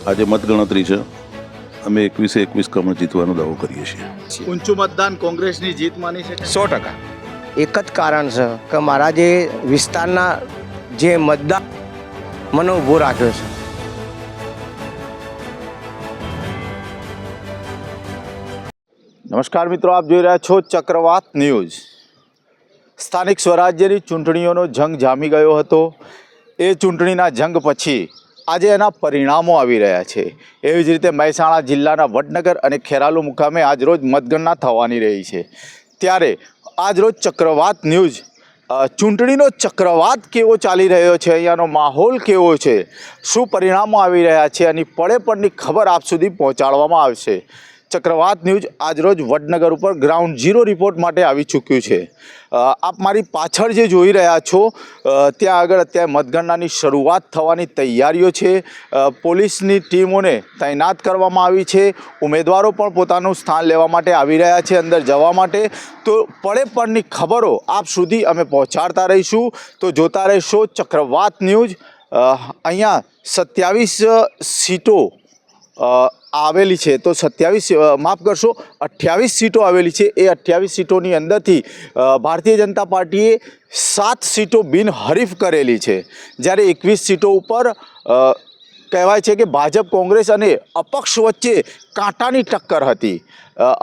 આજે મતગણતરી છે. અમે 21 કમળ જીતવાનો દાવો કરીએ છીએ. ઊંચું મતદાન કોંગ્રેસની જીત માની છે 100%. એક જ કારણ છે કે મારા જે વિસ્તારના જે મતદાર મને ઊભો રાખ્યો છે. નમસ્કાર મિત્રો, આપ જોઈ રહ્યા છો ચક્રવાત ન્યૂઝ. સ્થાનિક સ્વરાજ્યની ચૂંટણીઓનો જંગ જામી ગયો હતો. એ ચૂંટણીના જંગ પછી આજે એના પરિણામો આવી રહ્યા છે. એવી જ રીતે મહેસાણા જિલ્લાના વડનગર અને ખેરાલુ મુકામે આજરોજ મતગણના થવાની રહી છે. ત્યારે આજરોજ ચક્રવાત ન્યૂઝ ચૂંટણીનો ચક્રવાત કેવો ચાલી રહ્યો છે, અહીંયાનો માહોલ કેવો છે, શું પરિણામો આવી રહ્યા છે, એની પડે પડની ખબર આપ સુધી પહોંચાડવામાં આવશે. ચક્રવાત ન્યૂઝ આજરોજ વડનગર ઉપર ગ્રાઉન્ડ ઝીરો રિપોર્ટ માટે આવી ચૂક્યું છે. આપ મારી પાછળ જે જોઈ રહ્યા છો ત્યાં આગળ અત્યારે મતગણનાની શરૂઆત થવાની તૈયારીઓ છે. પોલીસની ટીમોને તૈનાત કરવામાં આવી છે. ઉમેદવારો પણ પોતાનું સ્થાન લેવા માટે આવી રહ્યા છે, અંદર જવા માટે. તો પડે પડની ખબરો આપ સુધી અમે પહોંચાડતા રહીશું. તો જોતા રહેશો ચક્રવાત ન્યૂઝ. અહીંયા 27 સીટો આવેલી છે. તો 28 સીટો આવેલી છે. એ 28 સીટોની અંદરથી ભારતીય જનતા પાર્ટીએ 7 સીટો બિનહરીફ કરેલી છે, જ્યારે 21 સીટો ઉપર કહેવાય છે કે ભાજપ, કોંગ્રેસ અને અપક્ષ વચ્ચે કાંટાની ટક્કર હતી.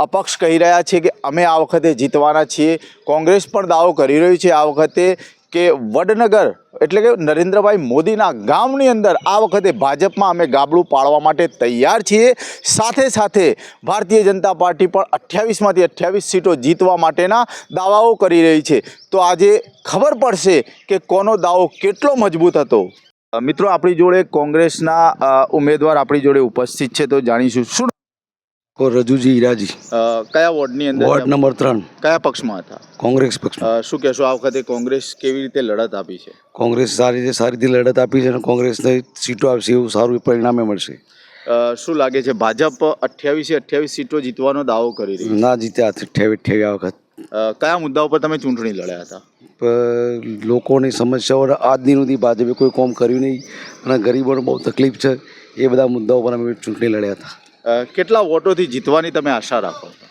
અપક્ષ કહી રહ્યા છે કે અમે આ વખતે જીતવાના છીએ. કોંગ્રેસ પણ દાવો કરી રહ્યું છે આ વખતે કે વડનગર એટલે કે નરેન્દ્રભાઈ મોદીના ગામની અંદર આ વખતે ભાજપમાં અમે ગાબડું પાડવા માટે તૈયાર છીએ. સાથે સાથે ભારતીય જનતા પાર્ટી પણ 28માંથી 28 સીટો જીતવા માટેના દાવાઓ કરી રહી છે. તો આજે ખબર પડશે કે કોનો દાવો કેટલો મજબૂત હતો. મિત્રો, આપણી જોડે કોંગ્રેસના ઉમેદવાર આપણી જોડે ઉપસ્થિત છે, તો જાણીશું શું. રજુજી હીરાજી, કયા વોર્ડની અંદર, વોર્ડ નંબર 3, કયા પક્ષમાં હતા? કોંગ્રેસ પક્ષમાં. શું કહેશો, આ વખતે કોંગ્રેસ કેવી રીતે લડત આપી છે? કોંગ્રેસ સારી રીતે લડત આપી છે અને કોંગ્રેસને સીટો આપશે એવું સારું પરિણામે મળશે. શું લાગે છે, ભાજપ 28 સીટો જીતવાનો દાવો કરી રહી છે? ના જીત્યા 28 આ વખત. કયા મુદ્દા ઉપર તમે ચૂંટણી લડ્યા હતા? લોકોની સમસ્યાઓ આજની સુધી ભાજપે કોઈ કામ કર્યું નહીં અને ગરીબોને બહુ તકલીફ છે. એ બધા મુદ્દાઓ પર અમે ચૂંટણી લડ્યા હતા. કેટલા વોટોથી જીતવાની તમે આશા રાખો છો?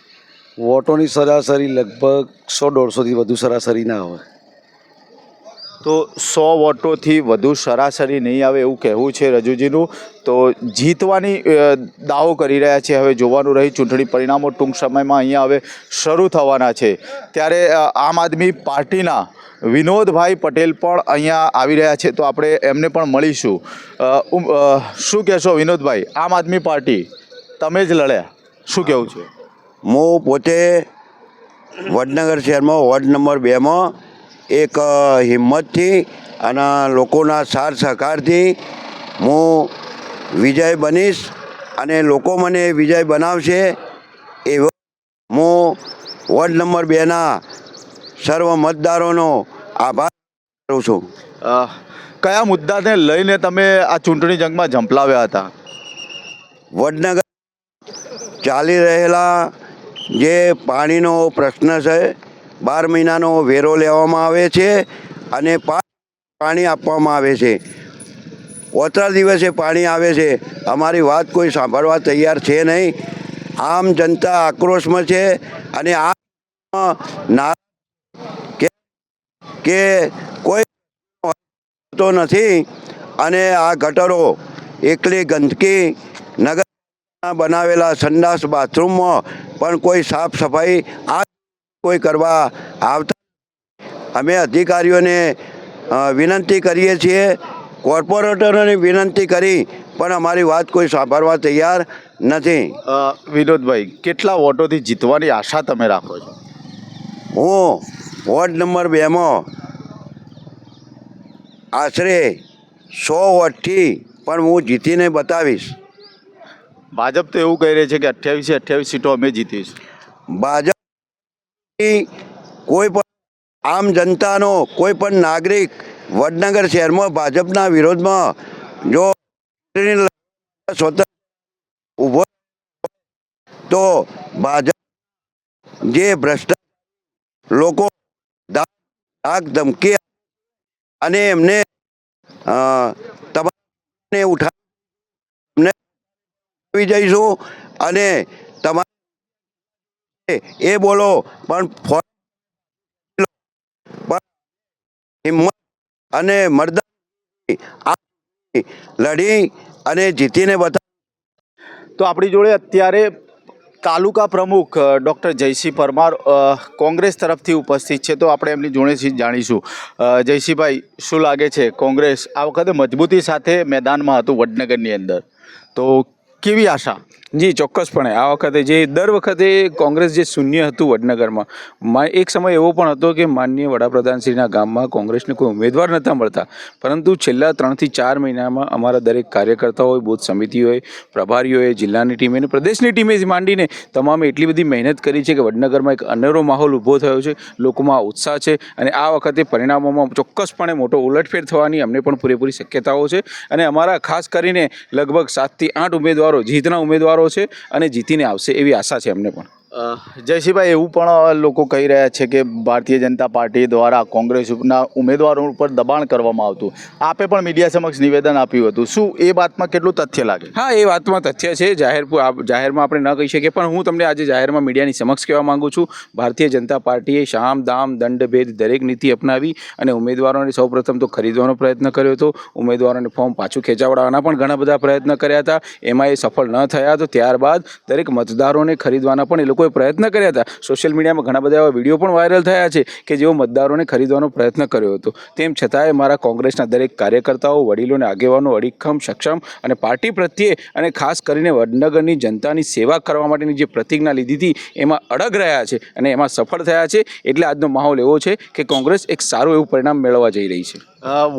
વોટોની સરાસરી લગભગ 100-150થી વધુ સરાસરી ના આવે. તો 100 વોટોથી વધુ સરાસરી નહીં આવે એવું કહેવું છે રજુજીનું. તો જીતવાની દાવો કરી રહ્યા છે. હવે જોવાનું રહી. ચૂંટણી પરિણામો ટૂંક સમયમાં અહીંયા હવે શરૂ થવાના છે. ત્યારે આમ આદમી પાર્ટીના વિનોદભાઈ પટેલ પણ અહીંયા આવી રહ્યા છે, તો આપણે એમને પણ મળીશું. શું કહેશો વિનોદભાઈ, આમ આદમી પાર્ટી તમે જ લડ્યા, શું કહેવું છે? હું પોતે વડનગર શહેરમાં વોર્ડ નંબર 2માં એક હિંમતથી અને લોકોના સાથ સહકારથી હું વિજય બનીશ અને લોકો મને વિજય બનાવશે એવો હું વોર્ડ નંબર 2ના સર્વ મતદારોનો આભાર કરું છું. કયા મુદ્દાને લઈને તમે આ ચૂંટણી જંગમાં ઝંપલાવ્યા હતા? વડનગર ચાલી રહેલા જે પાણીનો પ્રશ્ન છે, 12 મહિનાનો વેરો લેવામાં આવે છે અને પાણી આપવામાં આવે છે. ઓતરા દિવસે પાણી આવે છે. અમારી વાત કોઈ સાંભળવા તૈયાર છે નહીં. આમ જનતા આક્રોશમાં છે અને આ કે કોઈ તો નથી. અને આ ગટરો એકલી ગંદકી, નગર બનાવેલા સંડાસ બાથરૂમમાં પણ કોઈ સાફ સફાઈ કોઈ કરવા આવતા. અમે અધિકારીઓને વિનંતી કરીએ છીએ, કોર્પોરેટરોને વિનંતી કરી પણ અમારી વાત કોઈ સાંભળવા તૈયાર નથી. વિનોદભાઈ, કેટલા વોટોથી જીતવાની આશા તમે રાખો છો? હું વોર્ડ નંબર 2માં આશરે 100 વોટથી પણ હું જીતીને બતાવીશ. ભાજપ તો એવું કહી રહી છે કે 28 સીટો અમે જીતીશું. ભાજપ કોઈ પણ આમ જનતાનો કોઈ પણ નાગરિક વડનગર શહેરમાં ભાજપના વિરોધમાં જો સ્વતંત્ર ઊભો તો ભાજપ જે ભ્રષ્ટાચાર લોકો ધાક ધમકી અને એમને ઉઠા આવી જઈશું અને તમારે એ બોલો પણ હિંમત અને મર્દાની લડી અને જીતીને બતાવ. તો આપણી જોડે અત્યારે તાલુકા પ્રમુખ ડૉક્ટર જયસિંહ પરમાર કોંગ્રેસ તરફથી ઉપસ્થિત છે, તો આપણે એમની જોડેથી જાણીશું. જયસિંહભાઈ, શું લાગે છે, કોંગ્રેસ આ વખતે મજબૂતી સાથે મેદાનમાં હતું વડનગરની અંદર, તો કેવી આશા? જી ચોક્કસપણે આ વખતે જે દર વખતે કોંગ્રેસ જે શૂન્ય હતું વડનગરમાં, એક સમય એવો પણ હતો કે માનનીય વડાપ્રધાનશ્રીના ગામમાં કોંગ્રેસને કોઈ ઉમેદવાર નહોતા મળતા, પરંતુ છેલ્લા 3 થી 4 મહિનામાં અમારા દરેક કાર્યકર્તાઓએ, બૂથ સમિતિઓએ, પ્રભારીઓએ, જિલ્લાની ટીમે અને પ્રદેશની ટીમે માંડીને તમામે એટલી બધી મહેનત કરી છે કે વડનગરમાં એક અનેરો માહોલ ઊભો થયો છે, લોકોમાં ઉત્સાહ છે અને આ વખતે પરિણામોમાં ચોક્કસપણે મોટો ઉલટફેર થવાની અમને પણ પૂરેપૂરી શક્યતાઓ છે. અને અમારા ખાસ કરીને લગભગ 7 થી 8 ઉમેદવારો જીતના ઉમેદવારો છે અને જીતીને આવશે એવી આશા છે અમને પણ. જયસિંહભાઈ, એવું પણ લોકો કહી રહ્યા છે કે ભારતીય જનતા પાર્ટી દ્વારા કોંગ્રેસના ઉમેદવારો ઉપર દબાણ કરવામાં આવતું. આપે પણ મીડિયા સમક્ષ નિવેદન આપ્યું હતું, શું એ વાતમાં કેટલું તથ્ય લાગે? હા, એ વાતમાં તથ્ય છે. જાહેરમાં આપણે ન કહી શકીએ, પણ હું તમને આજે જાહેરમાં મીડિયાની સમક્ષ કહેવા માંગુ છું, ભારતીય જનતા પાર્ટીએ શામ દામ દંડ ભેદ દરેક નીતિ અપનાવી અને ઉમેદવારોને સૌપ્રથમ તો ખરીદવાનો પ્રયત્ન કર્યો હતો. ઉમેદવારોને ફોર્મ પાછું ખેંચાવડાવવાના પણ ઘણા બધા પ્રયત્ન કર્યા હતા, એમાં એ સફળ ન થયા. તો ત્યારબાદ દરેક મતદારોને ખરીદવાના પણ એ લોકોએ પ્રયત્ન કર્યા હતા. સોશિયલ મીડિયામાં ઘણા બધા એવા વિડીયો પણ વાયરલ થયા છે કે જેઓ મતદારોને ખરીદવાનો પ્રયત્ન કર્યો હતો. તેમ છતાંય મારા કોંગ્રેસના દરેક કાર્યકર્તાઓ, વડીલો અને આગેવાનો અડીખમ, સક્ષમ અને પાર્ટી પ્રત્યે અને ખાસ કરીને વડનગરની જનતાની સેવા કરવા માટેની જે પ્રતિજ્ઞા લીધી હતી એમાં અડગ રહ્યા છે અને એમાં સફળ થયા છે. એટલે આજનો માહોલ એવો છે કે કોંગ્રેસ એક સારું એવું પરિણામ મેળવવા જઈ રહી છે.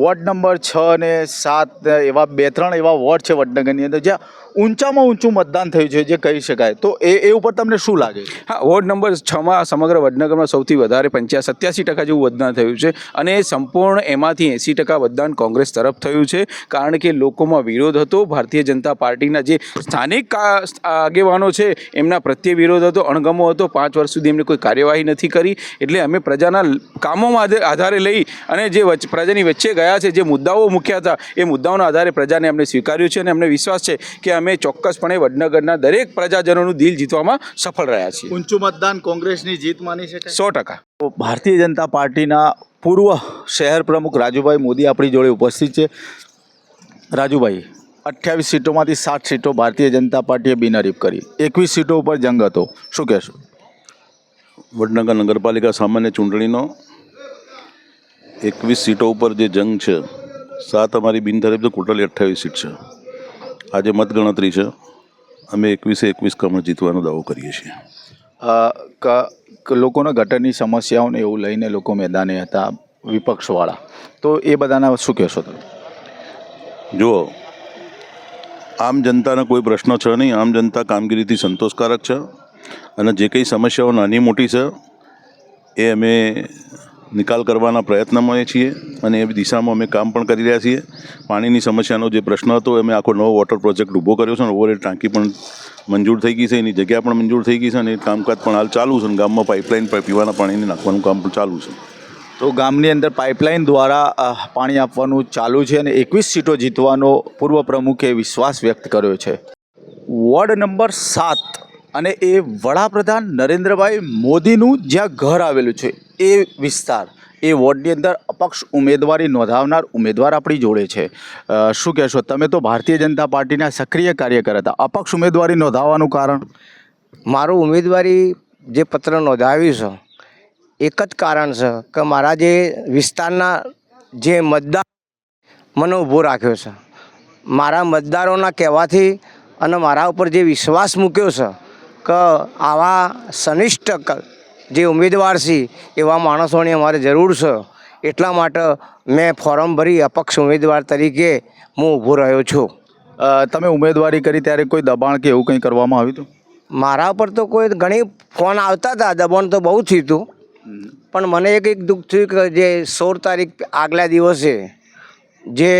વોર્ડ નંબર 6 અને 7 એવા 2-3 એવા વોર્ડ છે વડનગરની અંદર જ્યાં ઊંચામાં ઊંચું મતદાન થયું છે, જે કહી શકાય, તો એ ઉપર તમને શું લાગે? હા, વોર્ડ નંબર 6માં સમગ્ર વડનગરમાં સૌથી વધારે 87% જેવું મતદાન થયું છે અને સંપૂર્ણ એમાંથી 80% મતદાન કોંગ્રેસ તરફ થયું છે. કારણ કે લોકોમાં વિરોધ હતો, ભારતીય જનતા પાર્ટીના જે સ્થાનિક આગેવાનો છે એમના પ્રત્યે વિરોધ હતો, અણગમો હતો. 5 વર્ષ સુધી એમને કોઈ કાર્યવાહી નથી કરી. એટલે અમે પ્રજાના કામોમાં આધારે લઈ અને જે પ્રજાની વચ્ચે ગયા છે, જે મુદ્દાઓ મૂક્યા હતા, એ મુદ્દાઓના આધારે પ્રજાને અમને સ્વીકાર્યું છે અને અમને વિશ્વાસ છે કે અમે ચોક્કસપણે વડનગરના દરેક પ્રજાજનોનું દિલ જીતવામાં સફળ રહ્યા છીએ. ઊંચું મતદાન કોંગ્રેસની જીત માની શકાય? 100%. ભારતીય જનતા પાર્ટીના પૂર્વ શહેર પ્રમુખ રાજુભાઈ મોદી આપણી જોડે ઉપસ્થિત છે. રાજુભાઈ, 28 સીટોમાંથી 7 સીટો ભારતીય જનતા પાર્ટીએ બિનહરીફ કરી, 21 સીટો ઉપર જંગ હતો, શું કહેશો? વડનગર નગરપાલિકા સામાન્ય ચૂંટણીનો 21 સીટો ઉપર જે જંગ છે, 7 અમારી બિનહરીફ, તો ટોટલ 28 સીટ છે. આજે મતગણતરી છે, અમે 21 કમળ જીતવાનો દાવો કરીએ છીએ. લોકોના ગટરની સમસ્યાઓને એવું લઈને લોકો મેદાને હતા, વિપક્ષવાળા, તો એ બધાના શું કહેશો તમે? જુઓ, આમ જનતાના કોઈ પ્રશ્નો છે નહીં. આમ જનતા કામગીરીથી સંતોષકારક છે અને જે કંઈ સમસ્યાઓ નાની મોટી છે એ અમે નિકાલ કરવાના પ્રયત્નમાં છીએ અને એ દિશામાં અમે કામ પણ કરી રહ્યા છીએ. પાણીની સમસ્યાનો જે પ્રશ્ન હતો, અમે આખો નવો વોટર પ્રોજેક્ટ ઊભો કર્યો છે અને ઓવરહેડ ટાંકી પણ મંજૂર થઈ ગઈ છે, એની જગ્યા પણ મંજૂર થઈ ગઈ છે અને એ કામકાજ પણ હાલ ચાલુ છે અને ગામમાં પાઇપલાઇન પીવાના પાણીને નાખવાનું કામ પણ ચાલુ છે. તો ગામની અંદર પાઇપલાઇન દ્વારા પાણી આપવાનું ચાલુ છે અને 21 સીટો જીતવાનો પૂર્વ પ્રમુખે વિશ્વાસ વ્યક્ત કર્યો છે. વોર્ડ નંબર 7 અને એ વડાપ્રધાન નરેન્દ્રભાઈ મોદીનું જ્યાં ઘર આવેલું છે એ વિસ્તાર, એ વોર્ડની અંદર અપક્ષ ઉમેદવારી નોંધાવનાર ઉમેદવાર આપણી જોડે છે. શું કહેશો તમે? તો ભારતીય જનતા પાર્ટીના સક્રિય કાર્યકર હતા, અપક્ષ ઉમેદવારી નોંધાવવાનું કારણ? મારું ઉમેદવારી જે પત્ર નોંધાવ્યું છે એક જ કારણ છે કે મારા જે વિસ્તારના જે મતદાર મને ઊભો રાખ્યો છે, મારા મતદારોના કહેવાથી અને મારા ઉપર જે વિશ્વાસ મૂક્યો છે કે આવા સનિષ્ઠ જે ઉમેદવાર છે એવા માણસોની અમારે જરૂર છે, એટલા માટે મેં ફોર્મ ભરી અપક્ષ ઉમેદવાર તરીકે હું ઊભો રહ્યો છું. તમે ઉમેદવારી કરી ત્યારે કોઈ દબાણ કે એવું કંઈ કરવામાં આવ્યું હતું? મારા પર તો કોઈ ઘણી ફોન આવતા હતા, દબાણ તો બહુ થયું હતું, પણ મને એક દુઃખ થયું કે જે 16 તારીખ આગલા દિવસે જે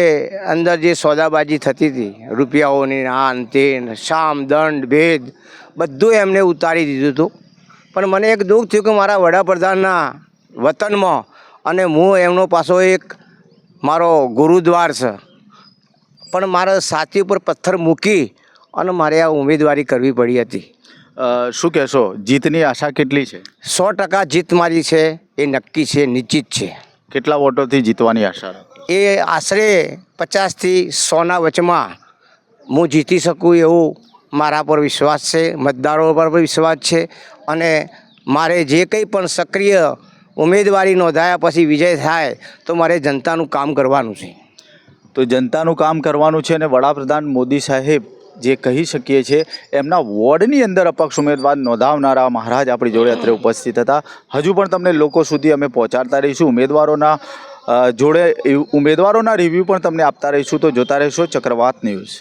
અંદર જે સોદાબાજી થતી હતી, રૂપિયાઓની આન તેન, શામ દંડ ભેદ બધું એમને ઉતારી દીધું હતું. પણ મને એક દુઃખ થયું કે મારા વડાપ્રધાનના વતનમાં અને હું એમનો પાછો એક મારો ગુરુદ્વાર છે, પણ મારા છાતી ઉપર પથ્થર મૂકી અને મારે આ ઉમેદવારી કરવી પડી હતી. શું કહેશો, જીતની આશા કેટલી છે? 100% જીત મારી છે એ નક્કી છે, નિશ્ચિત છે. કેટલા વોટોથી જીતવાની આશા રાખો? એ આશરે 50થી 100ના વચમાં હું જીતી શકું એવું મારા પર વિશ્વાસ છે, મતદારો પર પણ વિશ્વાસ છે. અને મારે જે કંઈ પણ સક્રિય ઉમેદવારી નોંધાયા પછી વિજય થાય તો મારે જનતાનું કામ કરવાનું છે. તો જનતાનું કામ કરવાનું છે અને વડાપ્રધાન મોદી સાહેબ જે કહી શકીએ છીએ એમના વોર્ડની અંદર અપક્ષ ઉમેદવાર નોંધાવનારા મહારાજ આપણી જોડે અત્રે ઉપસ્થિત હતા. હજુ પણ તમને લોકો સુધી અમે પહોંચાડતા રહીશું, ઉમેદવારોના જોડે ઉમેદવારોના રિવ્યૂ પણ તમને આપતા રહીશું. તો જોતા રહેશો ચક્રવાત ન્યૂઝ.